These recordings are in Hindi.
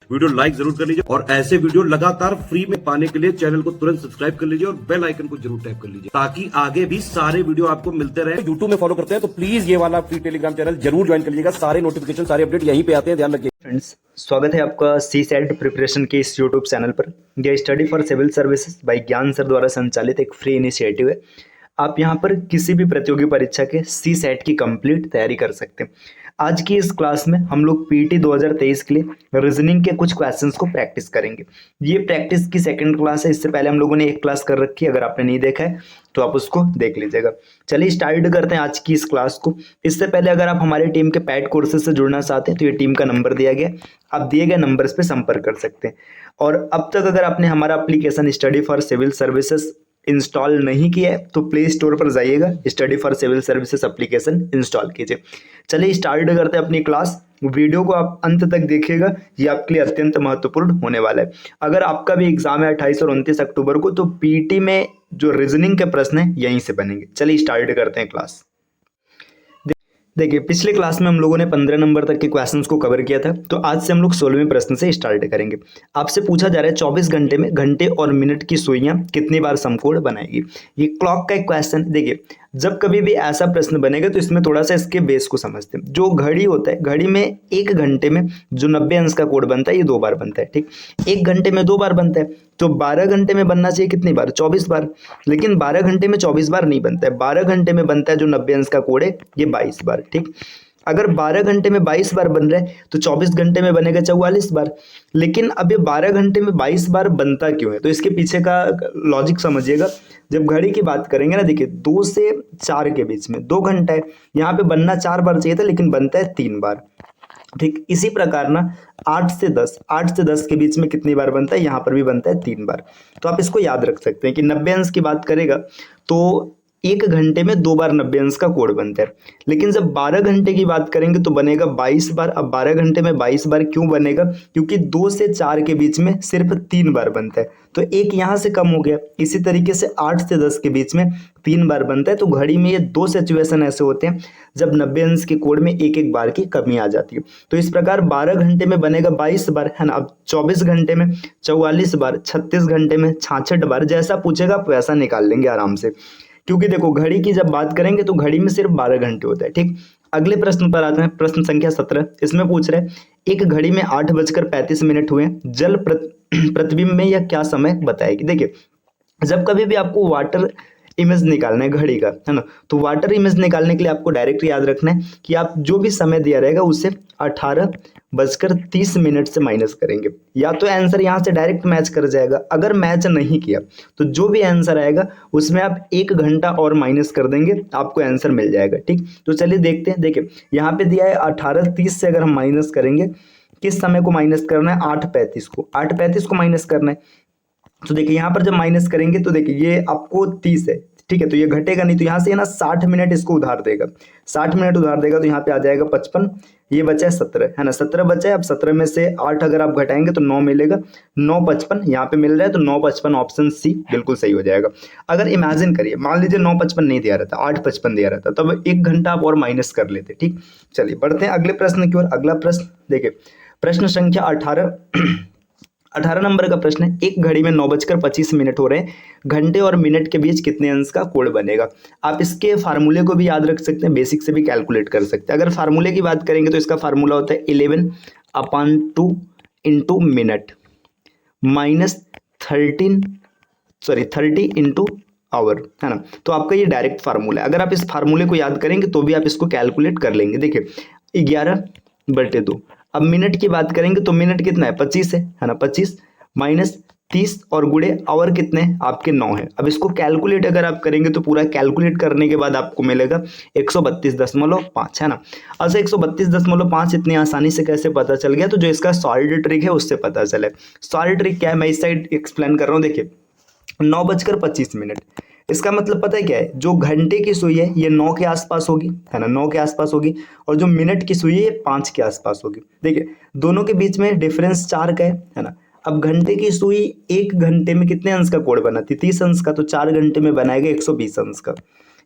वीडियो लाइक जरूर कर लीजिए और ऐसे वीडियो लगातार फ्री में पाने के लिए चैनल को तुरंत सब्सक्राइब कर लीजिए और बेल आइकन को जरूर टैप कर लीजिए ताकि आगे भी सारे वीडियो आपको मिलते रहे। यूट्यूब में फॉलो करते हैं तो प्लीज ये वाला फ्री टेलीग्राम चैनल जरूर ज्वाइन कर लीजिएगा। सारे नोटिफिकेशन सारे अपडेट यहीं पे आते हैं, ध्यान रखिए। फ्रेंड्स, स्वागत है आपका सी सेट प्रिपरेशन के इस यूट्यूब चैनल पर। यह study for civil services by Gyan sir द्वारा संचालित एक फ्री इनिशिएटिव है। आप यहां पर किसी भी प्रतियोगी परीक्षा के सी सेट की कंप्लीट तैयारी कर सकते हैं। आज की इस क्लास में हम लोग पीटी 2023 के लिए रीजनिंग के कुछ क्वेश्चंस को प्रैक्टिस करेंगे। ये प्रैक्टिस की सेकंड क्लास है। इससे पहले हम लोगों ने एक क्लास कर रखी है, अगर आपने नहीं देखा है तो आप उसको देख लीजिएगा। चलिए स्टार्ट करते हैं आज की इस क्लास को। इससे पहले अगर आप हमारी टीम के पैड कोर्सेज से जुड़ना चाहते हैं तो ये टीम का नंबर दिया गया, आप दिए गए नंबर्स पे संपर्क कर सकते हैं। और अब तक अगर आपने हमारा application study for civil services install नहीं किया है तो प्ले स्टोर पर जाइएगा, study for civil services application install कीजिए। चलिए स्टार्ट करते हैं अपनी क्लास। वीडियो को आप अंत तक देखिएगा, ये आपके लिए अत्यंत महत्वपूर्ण होने वाला है। अगर आपका भी एग्जाम है 28 और 29 अक्टूबर को तो पीटी में जो रीजनिंग के प्रश्न है यहीं से बनेंगे। चलिए स्टार्ट करते हैं क्लास। देखिए, पिछले क्लास में हम लोगों ने 15 नंबर तक के क्वेश्चंस को कवर किया था, तो आज से हम लोग 16वें प्रश्न से स्टार्ट करेंगे। आपसे पूछा जा रहा है 24 घंटे में घंटे और मिनट की सुइयां कितनी बार समकोण बनाएगी। ये क्लॉक का एक क्वेश्चन। देखिए, जब कभी भी ऐसा प्रश्न बनेगा तो इसमें थोड़ा सा इसके बेस को समझते हैं। जो घड़ी होता है, घड़ी में एक घंटे में जो 90 अंश का कोण बनता है ये 2 बार बनता है। ठीक, एक घंटे में 2 बार बनता है तो 12 घंटे में बनना चाहिए कितनी बार? 24 बार। लेकिन 12 घंटे में 24 बार नहीं बनता है। 12 घंटे में बनता है जो 90 अंश का कोण है ये 22 बार। ठीक, अगर 12 घंटे में 22 बार बन रहा है तो 24 घंटे में बनेगा 44 बार। लेकिन अब ये 12 घंटे में 22 बार बनता क्यों है? तो इसके पीछे का लॉजिक समझिएगा। जब घड़ी की बात करेंगे ना, देखिए 2 से 4 के बीच में 2 घंटा है, यहाँ पे बनना 4 बार चाहिए था लेकिन बनता है 3 बार। ठीक, इसी प्रकार ना 8 से 10 के बीच में कितनी बार बनता है? यहाँ पर भी बनता है 3 बार। तो आप इसको याद रख सकते हैं कि 90 अंश की बात करेगा तो 1 घंटे में 2 बार 90 अंश का कोण बनता है। लेकिन जब 12 घंटे की बात करेंगे तो बनेगा 22 बार। अब 12 घंटे में 22 बार क्यों बनेगा? क्योंकि 2 से 4 के बीच में सिर्फ 3 बार बनता है, तो एक यहाँ से कम हो गया। इसी तरीके से 8 से 10 के बीच में 3 बार बनता है। तो घड़ी में ये 2 सिचुएशन ऐसे होते हैं जब 90 अंश के कोण में एक एक बार की कमी आ जाती है। तो इस प्रकार 12 घंटे में बनेगा 22 बार, है ना। अब 24 घंटे में 44 बार, 36 घंटे में 66 बार। जैसा पूछेगा आप वैसा निकाल लेंगे आराम से, क्योंकि देखो घड़ी की जब बात करेंगे तो घड़ी में सिर्फ 12 घंटे होता है। ठीक, अगले प्रश्न पर आते हैं। प्रश्न संख्या 17। इसमें पूछ रहे एक घड़ी में 8:35 हुए, जल प्रतिबिंब में यह क्या समय बताएगी। देखिए, जब कभी भी आपको वाटर इमेज निकालना है घड़ी का, है ना, तो वाटर इमेज निकालने के लिए आपको डायरेक्ट याद रखना है कि आप जो भी समय दिया रहेगा उसे 18:30 से माइनस करेंगे। या तो आंसर यहाँ से डायरेक्ट मैच कर जाएगा, अगर मैच नहीं किया तो जो भी आंसर आएगा उसमें आप 1 घंटा और माइनस कर देंगे, आपको आंसर मिल जाएगा। ठीक, तो चलिए देखते हैं। देखिए, यहाँ पे दिया है 18:30 से अगर हम माइनस करेंगे, किस समय को माइनस करना है? 8:35 को माइनस करना है। तो देखिए यहाँ पर जब माइनस करेंगे तो देखिए ये आपको 30 है, ठीक है, तो ये घटेगा नहीं, तो यहाँ से ना 60 मिनट इसको उधार देगा। 60 मिनट उधार देगा तो यहाँ पे आ जाएगा 55, ये बचा है 17, है ना, 17 बचा है। अब 17 में से 8 अगर आप घटाएंगे तो 9 मिलेगा, 9:55 यहाँ पे मिल रहा है, तो 9:55 ऑप्शन सी बिल्कुल सही हो जाएगा। अगर इमेजिन करिए, मान लीजिए 9:55 नहीं दिया रहता, 8:55 दिया रहता, तब 1 घंटा आप और माइनस कर लेते। ठीक, चलिए बढ़ते हैं अगले प्रश्न की ओर। अगला प्रश्न देखिए, प्रश्न संख्या 18 नंबर का प्रश्न है। एक घड़ी में 9:25 हो रहे हैं, घंटे और मिनट के बीच कितने अंश का कोण बनेगा। आप इसके फार्मूले को भी याद रख सकते हैं, बेसिक से भी कैलकुलेट कर सकते हैं। अगर फार्मूले की बात करेंगे तो इसका फार्मूला होता है 11/2 into minute minus 30 into hour, है ना। तो आपका ये डायरेक्ट फार्मूला है। अगर आप इस फार्मूले को याद करेंगे तो भी आप इसको कैलकुलेट कर लेंगे। देखिए 11/2। अब मिनट की बात करेंगे तो मिनट कितना है? 25 है ना, 25 माइनस 30 और गुणे आवर कितने हैं आपके? 9 है। अब इसको कैलकुलेट अगर आप करेंगे तो पूरा कैलकुलेट करने के बाद आपको मिलेगा 132.5, है ना। अच्छा 132.5 इतनी आसानी से कैसे पता चल गया? तो जो इसका सॉल्ड ट्रिक है उससे पता चले। सॉल्ड ट्रिक क्या है, मैं इस साइड एक्सप्लेन कर रहा हूँ। देखिए 9:25, इसका मतलब पता है क्या है? जो घंटे की सुई है ये 9 के आसपास होगी, है ना, 9 के आसपास होगी, और जो मिनट की सुई है ये 5 के आसपास होगी। देखिए दोनों के बीच में डिफरेंस 4 का है ना। अब घंटे की सुई 1 घंटे में कितने अंश का कोण बनाती? 30 अंश का, तो 4 घंटे में बनाएगा 120 अंश का।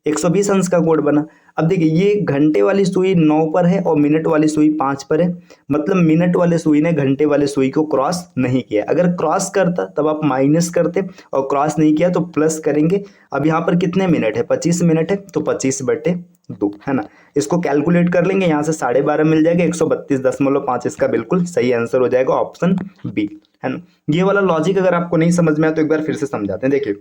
120 अंश का कोण बना। अब देखिए ये घंटे वाली सुई 9 पर है और मिनट वाली सुई 5 पर है, मतलब मिनट वाले सुई ने घंटे वाले सुई को क्रॉस नहीं किया। अगर क्रॉस करता तब आप माइनस करते और क्रॉस नहीं किया तो प्लस करेंगे। अब यहाँ पर कितने मिनट है, 25 मिनट है, तो 25/2 है ना। इसको कैलकुलेट कर लेंगे, यहाँ से 12.5 मिल जाएगा, 132.5 इसका बिल्कुल सही आंसर हो जाएगा ऑप्शन बी, है ना। ये वाला लॉजिक अगर आपको नहीं समझ में आया तो एक बार फिर से समझाते हैं। देखिए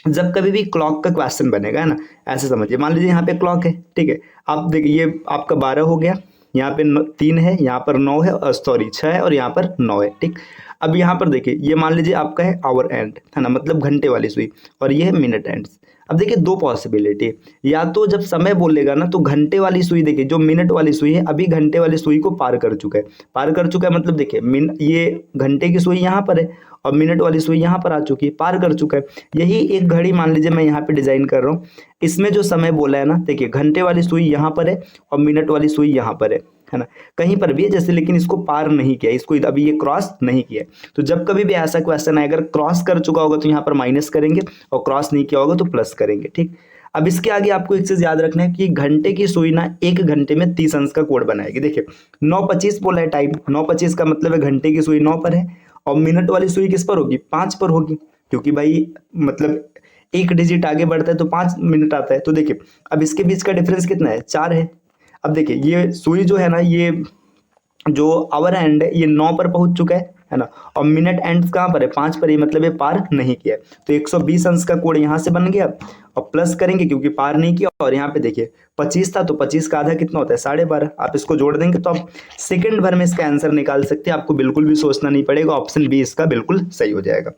जब कभी भी क्लॉक का क्वेश्चन बनेगा, है ना, ऐसे समझिए, मान लीजिए यहाँ पे क्लॉक है, ठीक है, आप देखिए ये आपका 12 हो गया, यहाँ पे 3 है, यहाँ पर 9 है, और सॉरी 6 है, और यहाँ पर 9 है, ठीक। अब यहाँ पर देखिए ये मान लीजिए आपका है आवर एंड, है ना, मतलब घंटे वाली सुई, और ये है मिनट एंड। अब देखिए दो पॉसिबिलिटी, या तो जब समय बोलेगा ना तो घंटे वाली सुई, देखिए जो मिनट वाली सुई है अभी घंटे वाली सुई को पार कर चुका है, पार कर चुका है मतलब देखिए ये घंटे की सुई यहाँ पर है और मिनट वाली सुई यहाँ पर आ चुकी है, पार कर चुका है। यही एक घड़ी मान लीजिए मैं यहाँ पे डिजाइन कर रहा हूँ, इसमें जो समय बोला है ना, देखिए घंटे वाली सुई यहाँ पर है और मिनट वाली सुई यहाँ पर है ना, कहीं पर भी है जैसे, लेकिन इसको पार नहीं किया, इसको अभी ये क्रॉस नहीं किया। तो जब कभी भी ऐसा क्वेश्चन आए, अगर क्रॉस कर चुका होगा तो यहाँ पर माइनस करेंगे और क्रॉस नहीं किया होगा तो प्लस करेंगे, ठीक। अब इसके आगे आपको एक चीज याद रखना है कि घंटे की सुई ना 1 घंटे में 30 अंश का कोण बनाएगी। देखिए 9:25 बोला है टाइम, 9:25 का मतलब है घंटे की सुई 9 पर है और मिनट वाली सुई किस पर होगी, 5 पर होगी, क्योंकि भाई मतलब एक डिजिट आगे बढ़ता है तो 5 मिनट आता है। तो देखिए अब इसके बीच का डिफरेंस कितना है, 4 है। अब देखिए ये सुई जो है ना, ये जो आवर एंड है ये 9 पर पहुंच चुका है ना, और मिनट एंड कहाँ पर है, 5 पर ही, मतलब ये पार नहीं किया। तो 120 अंश का कोण यहाँ से बन गया और प्लस करेंगे क्योंकि पार नहीं किया, और यहाँ पे देखिए 25 था तो 25 का आधा कितना होता है, 12.5। आप इसको जोड़ देंगे तो आप सेकंड भर में इसका आंसर निकाल सकते हैं, आपको बिल्कुल भी सोचना नहीं पड़ेगा, ऑप्शन बी इसका बिल्कुल सही हो जाएगा।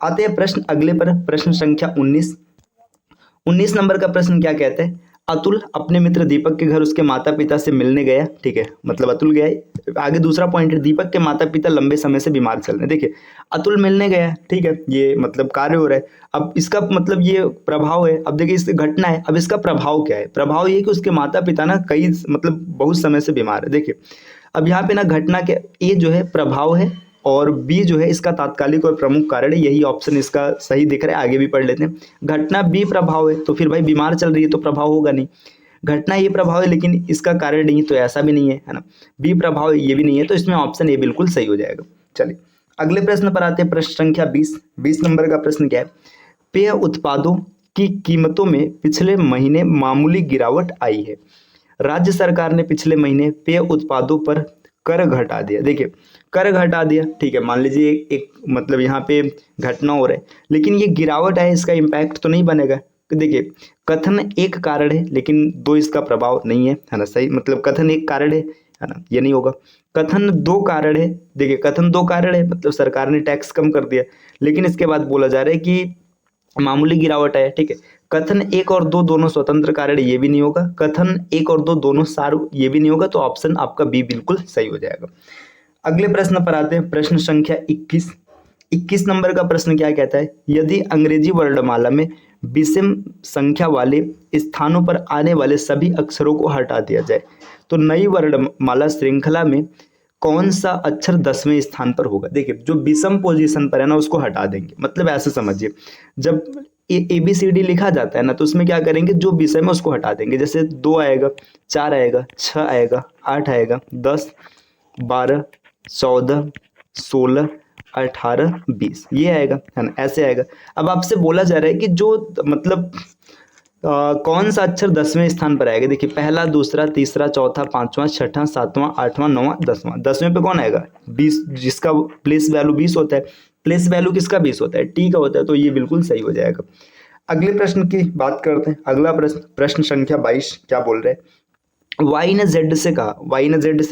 आते हैं प्रश्न अगले पर, प्रश्न संख्या 19 नंबर का प्रश्न क्या कहता है, अतुल अपने मित्र दीपक के घर उसके माता पिता से मिलने गया, ठीक है, मतलब अतुल गया। आगे दूसरा पॉइंट है, दीपक के माता पिता लंबे समय से बीमार चल रहे हैं। देखिए अतुल मिलने गया, ठीक है, ये मतलब कार्य हो रहा है। अब इसका मतलब ये प्रभाव है, अब देखिए इस घटना है, अब इसका प्रभाव क्या है, प्रभाव ये कि उसके माता पिता ना कई मतलब बहुत समय से बीमार है। देखिए अब यहाँ पे ना घटना के ए जो है प्रभाव है और बी जो है इसका तात्कालिक और प्रमुख कारण है, यही ऑप्शन इसका सही दिख रहा है। आगे भी पढ़ लेते हैं। घटना बी प्रभाव है तो फिर भाई बीमार चल रही है तो प्रभाव होगा नहीं। घटना ये प्रभाव है लेकिन इसका कारण नहीं, तो ऐसा भी नहीं है ना। बी प्रभाव ये भी नहीं है, तो इसमें ऑप्शन ए बिल्कुल सही हो जाएगा। चलिए अगले प्रश्न पर आते हैं, प्रश्न संख्या 20 नंबर का प्रश्न क्या है, पेय उत्पादों की कीमतों में पिछले महीने मामूली गिरावट आई है। राज्य सरकार ने पिछले महीने पेय उत्पादों पर कर घटा दिया। देखिए कर घटा दिया, ठीक है, मान लीजिए एक मतलब यहाँ पे घटना हो रहा है लेकिन ये गिरावट है, इसका इम्पैक्ट तो नहीं बनेगा। देखिए कथन एक कारण है लेकिन दो इसका प्रभाव नहीं है ना, सही, मतलब कथन एक कारण है ना, ये नहीं होगा। कथन दो कारण है, देखिए कथन दो कारण है मतलब सरकार ने टैक्स कम कर दिया, लेकिन इसके बाद बोला जा रहा है कि मामूली गिरावट है, ठीक है। कथन एक और दो दोनों स्वतंत्र कारण, ये भी नहीं होगा। कथन एक और दो दोनों सार, ये भी नहीं होगा, तो ऑप्शन आपका बी बिल्कुल सही हो जाएगा। अगले प्रश्न पर आते हैं, प्रश्न संख्या 21 नंबर का प्रश्न क्या कहता है, यदि अंग्रेजी वर्णमाला में विषम संख्या वाले स्थानों पर आने वाले सभी अक्षरों को हटा दिया जाए तो नई वर्णमाला श्रृंखला में कौन सा अक्षर 10वें स्थान पर होगा। देखिए जो विषम पोजीशन पर है ना उसको हटा देंगे, मतलब ऐसे समझिए जब ABCD लिखा जाता है ना तो उसमें क्या करेंगे, जो विषय में उसको हटा देंगे। जैसे 2 आएगा, 4 आएगा, 6 आएगा, 8 आएगा, 10, 12, 14, 16, 18, 20 ये आएगा, है ना, ऐसे आएगा। अब आपसे बोला जा रहा है कि जो मतलब कौन सा अक्षर 10वें स्थान पर आएगा। देखिए पहला, दूसरा, तीसरा, चौथा, पांचवा, छठा, सातवां, आठवां, नौवां, 10वां। 10वें पे कौन आएगा, 20, जिसका प्लेस वैल्यू 20 होता है। प्लेस वैल्यू किसका 20 होता है, टी का होता है, तो ये बिल्कुल सही हो जाएगा। अगले प्रश्न की बात करते हैं। अगला प्रश्न, प्रश्न संख्या 22 क्या बोल रहे हैं, वाई ने जेड से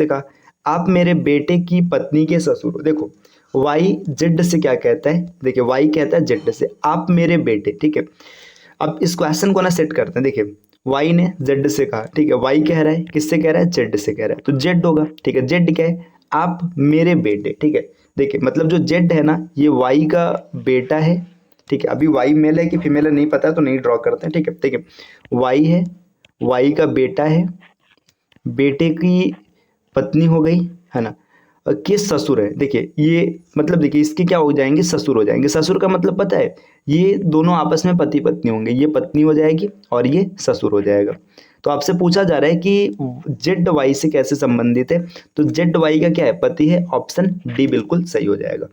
कहा आप मेरे बेटे की पत्नी के ससुर हो। देखो वाई जेड से क्या कहता है, देखिए वाई कहता है जेड से आप मेरे बेटे, ठीक है। अब इस क्वेश्चन को ना सेट करते हैं। देखिए वाई ने जेड से कहा, ठीक है, वाई कह रहा है, किससे कह रहा है, जेड से कह रहा है, तो जेड होगा, ठीक है। जेड क्या है, आप मेरे बेटे, ठीक है। देखिए मतलब जो जेड है ना ये वाई का बेटा है, ठीक है। अभी वाई मेल है कि फीमेल है नहीं पता है तो नहीं ड्रॉ करते हैं, ठीक है। देखिए वाई है, वाई का बेटा है, बेटे की पत्नी हो गई, है ना, और किस ससुर है। देखिए ये मतलब देखिए इसके क्या हो जाएंगे, ससुर हो जाएंगे। ससुर का मतलब पता है, ये दोनों आपस में पति पत्नी होंगे, ये पत्नी हो जाएगी और ये ससुर हो जाएगा। तो आपसे पूछा जा रहा है कि जेड वाई से कैसे संबंधित है, तो जेड वाई का क्या है, पति है, ऑप्शन डी बिल्कुल सही हो जाएगा।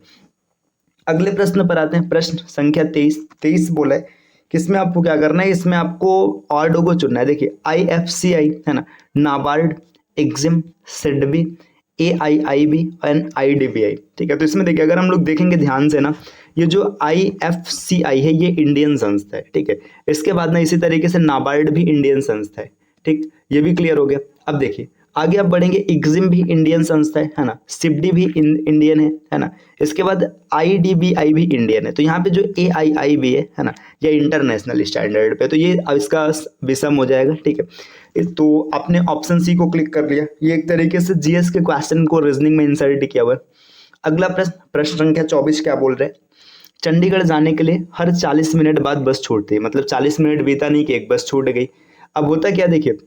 अगले प्रश्न पर आते हैं, प्रश्न संख्या 23 बोला है कि इसमें आपको क्या करना है, इसमें आपको ऑर्डो को चुनना है। देखिए IFCI है ना, NABARD, EXIM, SIDBI, AIIB and IDBI, ठीक है। तो इसमें देखिए अगर हम लोग देखेंगे ध्यान से ना, ये जो IFCI है ये इंडियन संस्था है, ठीक है। इसके बाद ना इसी तरीके से नाबार्ड भी इंडियन संस्था है, ठीक, ये भी क्लियर हो गया। अब देखिए आगे आप बढ़ेंगे, एग्जिम भी इंडियन संस्था है ना, सिडबी भी इंडियन है ना। इसके बाद IDBI भी इंडियन है। तो यहाँ पे जो AIIB है ना, ये इंटरनेशनल स्टैंडर्ड पे, तो ये अब इसका विषम हो जाएगा, ठीक है। तो आपने ऑप्शन सी को क्लिक कर लिया, ये एक तरीके से GS के क्वेश्चन को रीजनिंग में इंसर्ट किया हुआ है। अगला प्रश्न, प्रश्न संख्या 24 क्या बोल रहे हैं, चंडीगढ़ जाने के लिए हर 40 मिनट बाद बस छूटती है, मतलब 40 मिनट बीता नहीं कि एक बस छूट गई। अब होता क्या, देखिए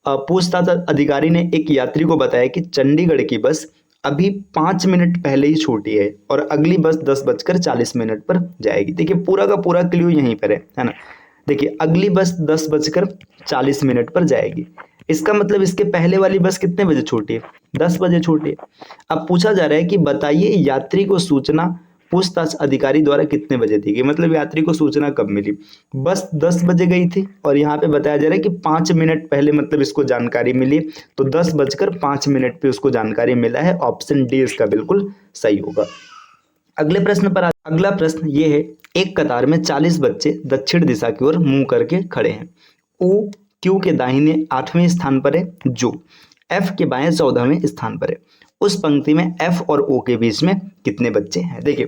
पूछताछ अधिकारी ने एक यात्री को बताया कि चंडीगढ़ की बस अभी 5 मिनट पहले ही छूटी है और अगली बस 10:40 पर जाएगी। देखिए पूरा का पूरा क्लू यहीं पर है ना। देखिए अगली बस 10:40 पर जाएगी, इसका मतलब इसके पहले वाली बस कितने बजे छूटी है, 10 बजे छूटी है। अब पूछा जा रहा है कि बताइए यात्री को सूचना पूछताछ अधिकारी द्वारा कितने बजे दी गई, मतलब यात्री को सूचना कब मिली। बस 10 बजे गई थी और यहाँ पे बताया जा रहा है कि 5 मिनट पहले मतलब इसको जानकारी मिली, तो 10:05 पे उसको जानकारी मिला है। ऑप्शन डी इसका बिल्कुल सही होगा। अगले प्रश्न पर अगला प्रश्न ये है, एक कतार में 40 बच्चे दक्षिण दिशा की ओर मुंह करके खड़े हैं। ओ क्यू के दाहिने 8वें स्थान पर है, जो एफ के बाएं 14वें स्थान पर है। उस पंक्ति में एफ और ओ के बीच में कितने बच्चे हैं। देखिए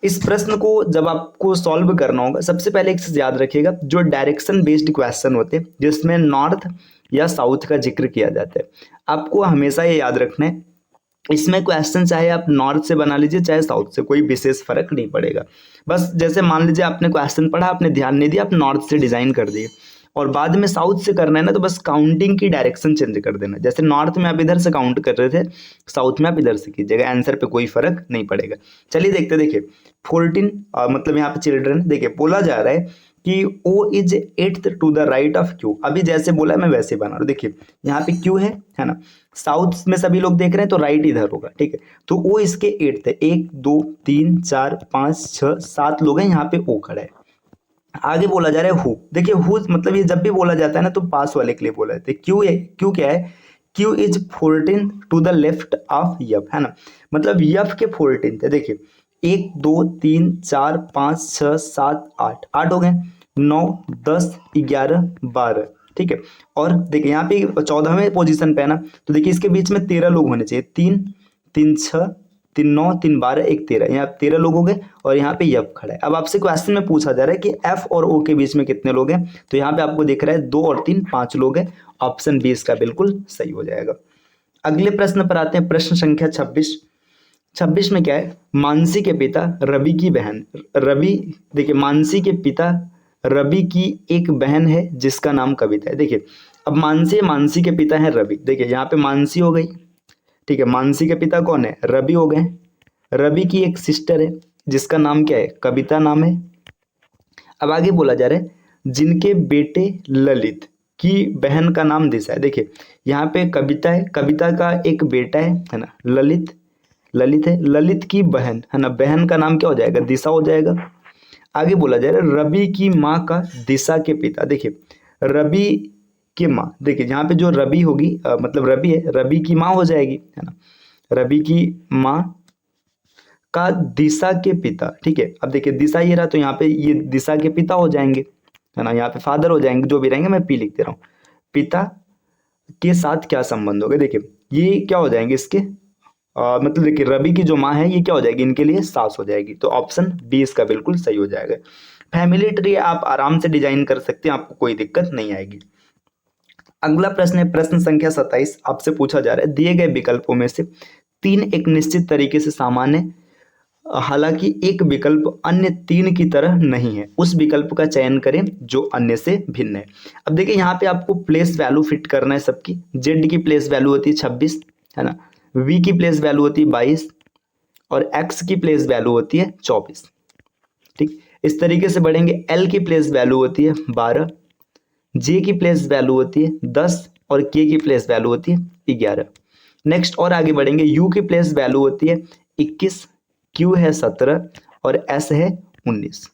इस प्रश्न को जब आपको सॉल्व करना होगा, सबसे पहले एक चीज याद रखिएगा, जो डायरेक्शन बेस्ड क्वेश्चन होते हैं जिसमें नॉर्थ या साउथ का जिक्र किया जाता है, आपको हमेशा ये याद रखना है, इसमें क्वेश्चन चाहे आप नॉर्थ से बना लीजिए चाहे साउथ से, कोई विशेष फर्क नहीं पड़ेगा। बस जैसे मान लीजिए आपने क्वेश्चन पढ़ा, आपने ध्यान नहीं दिया, आप नॉर्थ से डिजाइन कर दिए और बाद में साउथ से करना है ना, तो बस काउंटिंग की डायरेक्शन चेंज कर देना। जैसे नॉर्थ में आप इधर से काउंट कर रहे थे, साउथ में आप इधर से कीजिएगा, आंसर पे कोई फर्क नहीं पड़ेगा। चलिए देखते, देखिए 14 मतलब यहाँ पे चिल्ड्रन, देखिए बोला जा रहा है कि O is 8th to the right of Q। अभी जैसे बोला मैं वैसे बना रहा हूँ। देखिए यहाँ पे Q है ना, साउथ में सभी लोग देख रहे हैं तो राइट इधर होगा, ठीक है। तो O इसके 8th है, 1 2 3 4 5 6 7 लोग हैं, यहाँ पे O खड़ा है। आगे बोला जा रहा है हु। देखिए हु मतलब ये जब भी बोला जाता है ना तो पास वाले के लिए बोला जाता है। क्यू क्या है, Q is 14 to the left of यफ, है ना, मतलब यफ के 14 है। देखिए 1 2 3 4 5 6 7 8 8 हो गए, 9 10 11 12, ठीक है। और देखिए यहाँ पे 14वें पोजीशन पे है ना, तो देखिए इसके बीच में 13 लोग होने चाहिए, 3 3 6 3 9 3 12 1 13, यहाँ 13 लोग हो गए और यहाँ पे यफ खड़ा है। अब आपसे क्वेश्चन में पूछा जा रहा है कि एफ और ओ के बीच में कितने लोग हैं, तो यहाँ पे आपको दिख रहा है 2 और 3 5 लोग हैं। ऑप्शन बी इसका बिल्कुल सही हो जाएगा। अगले प्रश्न पर आते हैं, प्रश्न संख्या 26 में क्या है, मानसी के पिता रवि की बहन, रवि, देखिए मानसी के पिता रवि की एक बहन है जिसका नाम कविता है। देखिए अब मानसी के पिता है रवि, देखिए यहाँ पे मानसी हो गई, ठीक है, मानसी के पिता कौन है, रवि हो गए। रवि की एक सिस्टर है जिसका नाम क्या है, कविता नाम है। अब आगे बोला जा रहा है जिनके बेटे ललित की बहन का नाम दिशा है। देखिए यहाँ पे कविता है, कविता का एक बेटा है ना, ललित है, ललित की बहन है ना, बहन का नाम क्या हो जाएगा, दिशा हो जाएगा। आगे बोला जा रहा है रवि की माँ का दिशा के पिता। देखिए रवि की माँ, देखिए यहाँ पे जो रवि होगी मतलब रवि है, रवि की माँ हो जाएगी, है ना, रवि की माँ का दिशा के पिता, ठीक है। अब देखिए दिशा ये रहा, तो यहाँ पे ये दिशा के पिता हो जाएंगे, है ना, यहाँ पे फादर हो जाएंगे, जो भी रहेंगे, मैं पी लिख दे रहा हूँ। पिता के साथ क्या संबंध हो गए, देखिए ये क्या हो जाएंगे इसके मतलब देखिए रवि की जो माँ है ये क्या हो जाएगी, इनके लिए सास हो जाएगी। तो ऑप्शन बी इसका बिल्कुल सही हो जाएगा। फैमिली ट्री आप आराम से डिजाइन कर सकते हैं, आपको कोई दिक्कत नहीं आएगी। अगला प्रश्न है, प्रश्न संख्या 27, आपसे पूछा जा रहा है दिए गए विकल्पों में से 3 एक निश्चित तरीके से सामान्य, हालांकि एक विकल्प अन्य 3 की तरह नहीं है, उस विकल्प का चयन करें जो अन्य से भिन्न है। अब देखिए यहाँ पे आपको प्लेस वैल्यू फिट करना है सबकी। जेड की प्लेस वैल्यू होती है 26, है ना, वी की प्लेस वैल्यू होती है 22 और एक्स की प्लेस वैल्यू होती है 24, ठीक। इस तरीके से बढ़ेंगे। एल की प्लेस वैल्यू होती है 12, जे की प्लेस वैल्यू होती है 10 और के की प्लेस वैल्यू होती है 11। नेक्स्ट और आगे बढ़ेंगे, यू की प्लेस वैल्यू होती है 21, क्यू है 17 और एस है 19।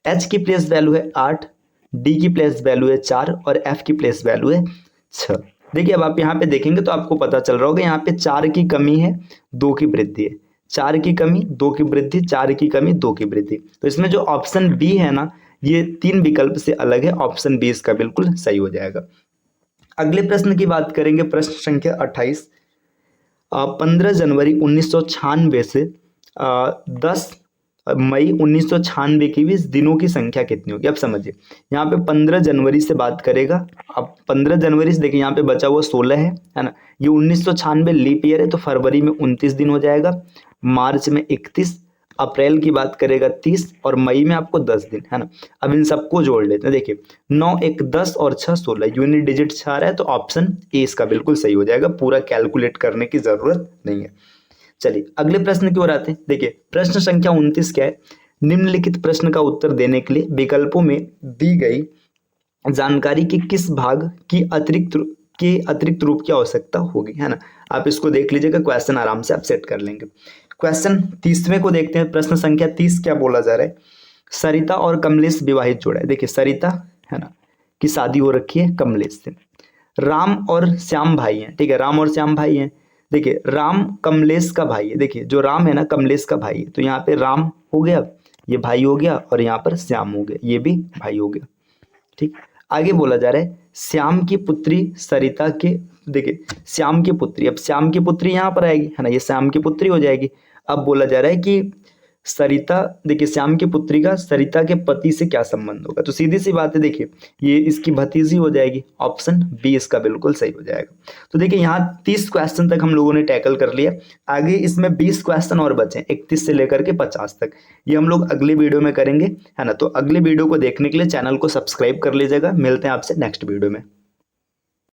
एच की प्लेस वैल्यू है 8, डी की प्लेस वैल्यू है 4 और एफ की प्लेस वैल्यू है 6। देखिए अब आप यहाँ पे देखेंगे तो आपको पता चल रहा होगा यहाँ पे 4 की कमी है, 2 की वृद्धि है, 4 की कमी 2 की वृद्धि, 4 की कमी 2 की वृद्धि। तो इसमें जो ऑप्शन बी है ना, ये 3 विकल्प से अलग है, ऑप्शन बी इसका बिल्कुल सही हो जाएगा। अगले प्रश्न की बात करेंगे, प्रश्न संख्या 28। 15 जनवरी 1996 से 10 मई 1996 के बीच दिनों की संख्या कितनी होगी? अब समझिए यहाँ पे 15 जनवरी से बात करेगा। अब 15 जनवरी से देखिए यहाँ पे बचा हुआ 16 है ना, ये 1996 लीप ईयर है तो फरवरी में 29 दिन हो जाएगा, मार्च में 31, अप्रैल की बात करेगा 30 और मई में आपको 10 दिन है ना। अब इन सबको जोड़ लेते हैं। देखिए 9 1 10 और 6 16, यूनिट डिजिट 6 आ रहा है तो ऑप्शन ए इसका बिल्कुल सही हो जाएगा, पूरा कैलकुलेट करने की जरूरत नहीं है। चलिए अगले प्रश्न की ओर आते हैं। देखिए प्रश्न संख्या 29 क्या है, निम्नलिखित प्रश्न का उत्तर देने के लिए विकल्पों में दी गई जानकारी के किस भाग की अतिरिक्त रूप की आवश्यकता होगी, है ना। आप इसको देख लीजिएगा, क्वेश्चन आराम से आप सेट कर लेंगे। क्वेश्चन 30वें को देखते हैं। प्रश्न संख्या 30 क्या बोला जा रहा है, सरिता और कमलेश विवाहित जोड़ा है। देखिए सरिता है ना की शादी हो रखी है कमलेश से। राम और श्याम भाई हैं, ठीक है, राम और श्याम भाई हैं। देखिए राम कमलेश का भाई है, देखिए जो राम है ना कमलेश का भाई है, तो यहाँ पे राम हो गया, ये भाई हो गया, और यहाँ पर श्याम हो गया, ये भी भाई हो गया। ठीक, आगे बोला जा रहा है श्याम की पुत्री सरिता के, देखिए श्याम की पुत्री, अब श्याम की पुत्री यहाँ पर आएगी है ना, ये श्याम की पुत्री हो जाएगी। अब बोला जा रहा है कि सरिता, देखिए श्याम की पुत्री का सरिता के पति से क्या संबंध होगा, तो सीधी सी बात है, देखिए ये इसकी भतीजी हो जाएगी, ऑप्शन बी इसका बिल्कुल सही हो जाएगा। तो देखिए यहाँ 30 क्वेश्चन तक हम लोगों ने टैकल कर लिया, आगे इसमें 20 क्वेश्चन और बचे, 31 से लेकर के 50 तक, ये हम लोग अगले वीडियो में करेंगे, है ना। तो अगले वीडियो को देखने के लिए चैनल को सब्सक्राइब कर लीजिएगा, मिलते हैं आपसे नेक्स्ट वीडियो में।